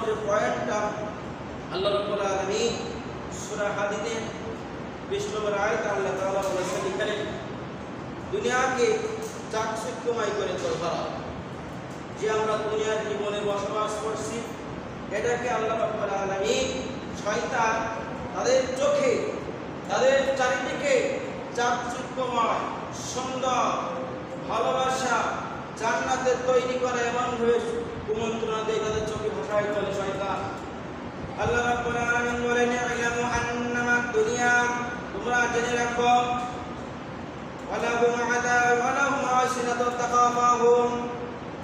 যে পয়েন্টটা আল্লাহ রাব্বুল আলামিন সূরা হাদীদে 20 নম্বর আয়াতে আল্লাহ তাআলা বলেছেন, এখানে দুনিয়াকে চাকচিক্যময় করে তোলা, যে আমরা দুনিয়ার জীবনে বসবাস করছি, এটাকে আল্লাহ রাব্বুল আলামিন শয়তান তাদের চোখে, তাদের চারিদিকে চাকচিক্যময়, সুন্দর, ভালোবাসা, জান্নাতের তৈরি করে এমনভাবে কুমন্ত্রণা দিয়ে তাদের চোখে ভাসায় চলে শয়তান। আল্লাহ রাব্বুল আলামিন বলেন, ইলামু আন্নামা দুনিয়া, তোমরা জেনে রাখো, ওয়ালাহুম আযাব ওয়ালাহুম আশিনাতু তাকাফাহুম,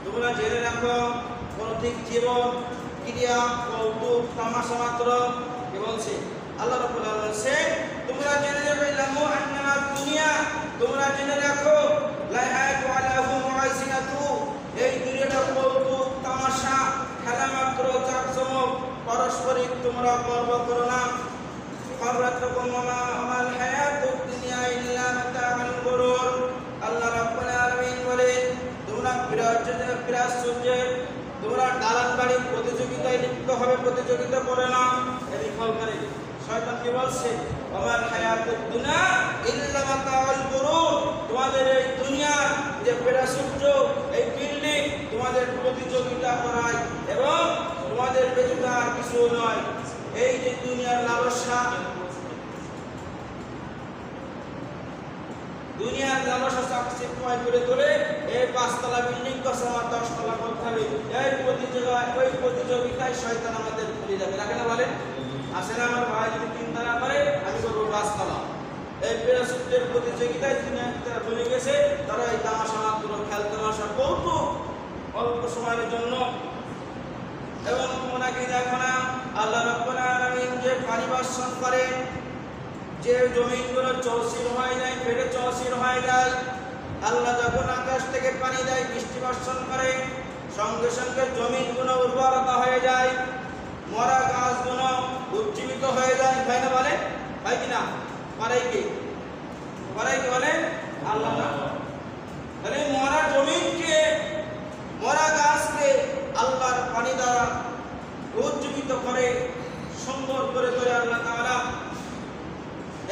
তোমরা জেনে রাখো ভৌতিক জীবন ক্রিয়া কৌতুক তামাশা মাত্র। কি বলছে আল্লাহ রাব্বুল আলামিন? বলছে তোমরা জেনে রাখো, ইলামু আন্নামা দুনিয়া, তোমরা জেনে রাখো, লাইহাতু ওয়ালাহুম আশিনাতু, এই দুনিয়াটা কৌতুক তামাশা খেলা মাত্র, চাকচমক, পারস্পরিক তোমরা গর্ব করো না। ফাররাতুকুম আমাল হায়াতুদ দুনিয়া ইল্লা মাতাউল গুরুর, আল্লাহ রাব্বুল আলামিন বলেন তোমরা প্রাচুর্যের, তোমরা দালান বাড়ির প্রতিযোগিতায় লিপ্ত হবে, প্রতিযোগিতা করে না। এই ফলকারী শয়তান কি বলছে? আমাল হায়াতুদ দুনিয়া ইল্লা মাতাউল গুরুর, তোমাদের এই দুনিয়ার যে প্রাচুর্য, এই বিল্ডিং তোমাদের প্রতিযোগিতা করায় এবং তোমাদের ব্যতীত আর কিছু নয়। এই যে দুনিয়ার লালসা, দুনিয়ার লালসা চাকচিক্যময় করে তোলে। এই 5 তলা বিল্ডিং করছে, আমার 10 তলা করতে হবে, এই প্রতিযোগিতায় শয়তান আমাদের ভুলে যাবে, রাখে না? বলেন আসলে আমার ভাই যদি 3 তলা করে, আমি করবো 5 তলা। এই প্রাচুর্যের প্রতিযোগিতায় তারা ভুলে গেছে, তারা এই তামাশা মাত্র, খেল তামাশা, কৌতুক অল্প সময়ের জন্য। এবং তোমরা কি দেখো না, আল্লাহ রাব্বুল আলামিন যে পানি বর্ষণ করেন, যে জমিনগুলো চৌচির হয়ে যায়, ফেটে চৌচির হয়ে যায়, আল্লাহ যখন আকাশ থেকে পানি দেয়, বৃষ্টি বর্ষণ করে, সঙ্গে সঙ্গে জমিনগুলো উর্বরতা হয়ে যায়, মরা গাছগুলো উজ্জীবিত হয়ে যায়। ভাই না বলে? ভাই কিনা? পারাই কি বলে? আল্লাহ না। তাহলে মরা জমিনকে, মরা গাছকে আল্লাহর পানি দ্বারা উজ্জীবিত করে, সুন্দর করে তোলে আল্লাহ তাআলা।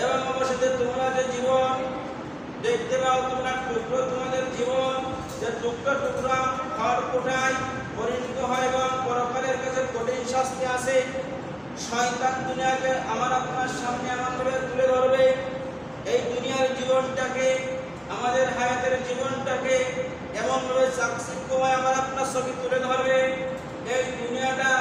এবং অবশেষে তোমরা যে জীবন দেখতে পাও, তোমরা টুকরো, তোমাদের জীবন যে টুকরো টুকরা খড়কুটায় পরিণত হয় এবং পরকালের কাছে কঠিন শাস্তি আসে। শয়তান দুনিয়াকে আমার আপনার সামনে এমনভাবে তুলে ধরবে, এই দুনিয়ার জীবনটাকে, আমাদের হায়াতের জীবনটাকে এমনভাবে চাকচিক্যময় আমার আপনার ছবি তুলে ধরবে। এই দুনিয়াটা